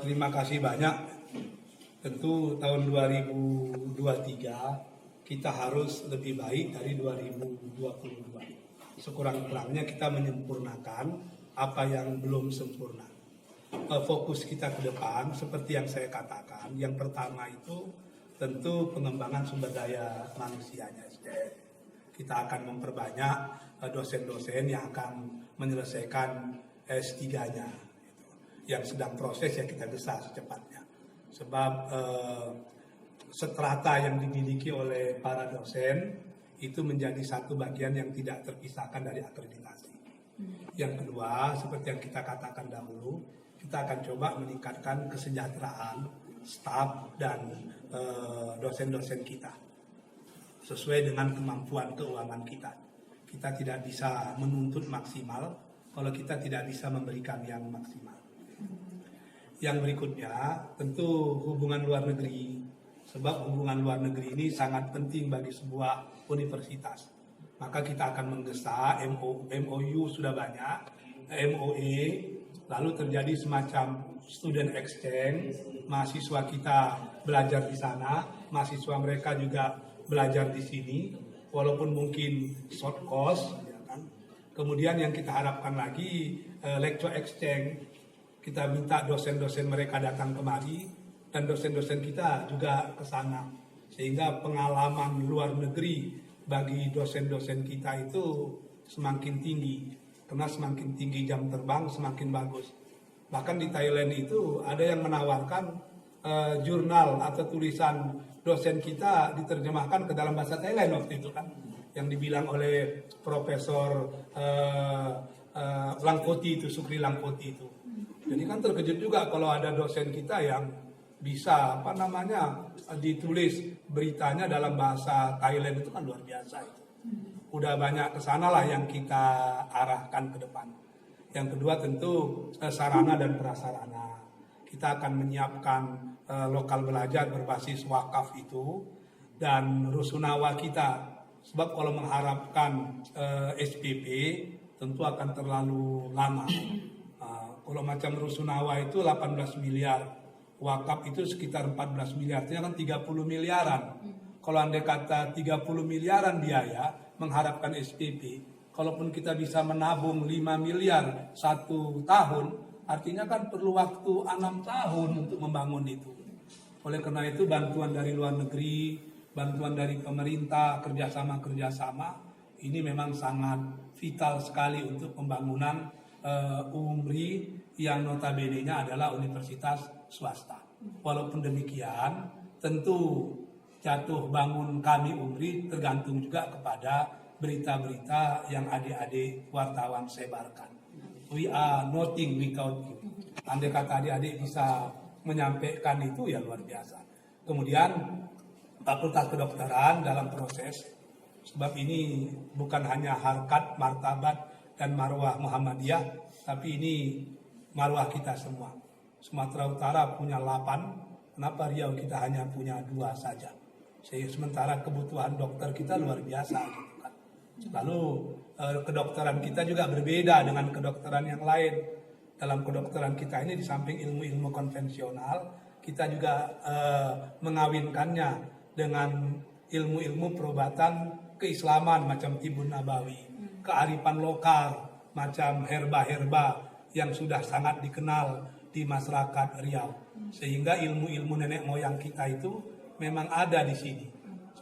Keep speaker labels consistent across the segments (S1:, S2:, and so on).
S1: Terima kasih banyak. Tentu tahun 2023 kita harus lebih baik dari 2022. Sekurang-kurangnya kita menyempurnakan apa yang belum sempurna. Fokus kita ke depan seperti yang saya katakan, yang pertama itu tentu pengembangan sumber daya manusianya. Kita akan memperbanyak dosen-dosen yang akan menyelesaikan S3-nya, yang sedang proses ya kita gesa secepatnya. Sebab strata yang dimiliki oleh para dosen itu menjadi satu bagian yang tidak terpisahkan dari akreditasi. Yang kedua, seperti yang kita katakan dahulu, kita akan coba meningkatkan kesejahteraan staf dan dosen-dosen kita sesuai dengan kemampuan keuangan kita. Kita tidak bisa menuntut maksimal kalau kita tidak bisa memberikan yang maksimal. Yang berikutnya tentu hubungan luar negeri, sebab hubungan luar negeri ini sangat penting bagi sebuah universitas. Maka kita akan menggesa MOU sudah banyak, MOE, lalu terjadi semacam student exchange, mahasiswa kita belajar di sana, mahasiswa mereka juga belajar di sini, walaupun mungkin short course. Ya kan? Kemudian yang kita harapkan lagi lecture exchange. Kita minta dosen-dosen mereka datang kemari dan dosen-dosen kita juga ke sana. Sehingga pengalaman luar negeri bagi dosen-dosen kita itu semakin tinggi. Karena semakin tinggi jam terbang semakin bagus. Bahkan di Thailand itu ada yang menawarkan jurnal atau tulisan dosen kita diterjemahkan ke dalam bahasa Thailand waktu itu kan. Yang dibilang oleh Profesor Langkoti itu, Sukri Langkoti itu. Jadi kan terkejut juga kalau ada dosen kita yang bisa ditulis beritanya dalam bahasa Thailand, itu kan luar biasa itu. Udah banyak kesana lah yang kita arahkan ke depan. Yang kedua tentu sarana dan prasarana. Kita akan menyiapkan lokal belajar berbasis wakaf itu dan rusunawa kita. Sebab kalau mengharapkan SPP tentu akan terlalu lama. Kalau macam rusunawa itu 18 miliar, wakaf itu sekitar 14 miliar, artinya kan 30 miliaran. Kalau andai kata 30 miliaran biaya mengharapkan SPP, kalaupun kita bisa menabung 5 miliar 1 tahun, artinya kan perlu waktu 6 tahun untuk membangun itu. Oleh karena itu bantuan dari luar negeri, bantuan dari pemerintah, kerjasama ini memang sangat vital sekali untuk pembangunan UMRI yang notabene-nya adalah universitas swasta. Walaupun demikian, tentu jatuh bangun kami UMRI tergantung juga kepada berita-berita yang adik-adik wartawan sebarkan. We are nothing without you. Andai kata adik-adik bisa menyampaikan itu ya luar biasa. Kemudian Fakultas Kedokteran dalam proses, sebab ini bukan hanya harkat, martabat, dan marwah Muhammadiyah, tapi ini marwah kita semua. Sumatera Utara punya 8, kenapa Riau kita hanya punya 2 saja? Sementara kebutuhan dokter kita luar biasa gitu kan. Lalu kedokteran kita juga berbeda dengan kedokteran yang lain. Dalam kedokteran kita ini di samping ilmu-ilmu konvensional, kita juga mengawinkannya dengan ilmu-ilmu perobatan keislaman macam Tibun Nabawi, kearifan lokal macam herba-herba yang sudah sangat dikenal di masyarakat Riau. Sehingga ilmu-ilmu nenek moyang kita itu memang ada di sini.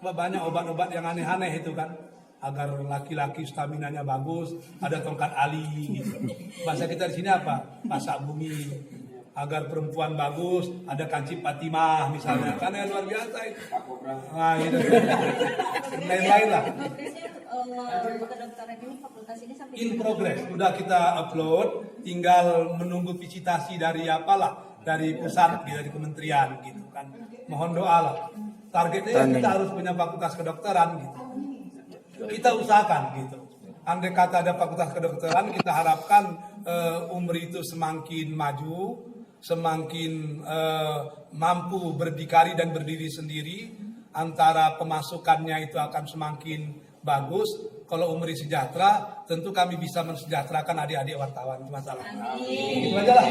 S1: Sebab banyak obat-obat yang aneh-aneh itu kan. Agar laki-laki staminanya bagus, ada tongkat ali gitu. Bahasa kita di sini apa? Pasak bumi. Agar perempuan bagus, ada kancip Fatimah misalnya. Karena luar biasa itu. Nah, itu. Lain-lain lah. In progress, sudah kita upload, tinggal menunggu visitasi dari dari pusat, dari kementerian gitu kan. Mohon doa lah. Targetnya kita harus punya fakultas kedokteran gitu. Kita usahakan gitu. Andai kata ada fakultas kedokteran, kita harapkan UMRI itu semakin maju, semakin mampu berdikari dan berdiri sendiri. Antara pemasukannya itu akan semakin bagus. Kalau UMRI sejahtera, tentu kami bisa mensejahterakan adik-adik wartawan. Itu masalah. Itu aja lah.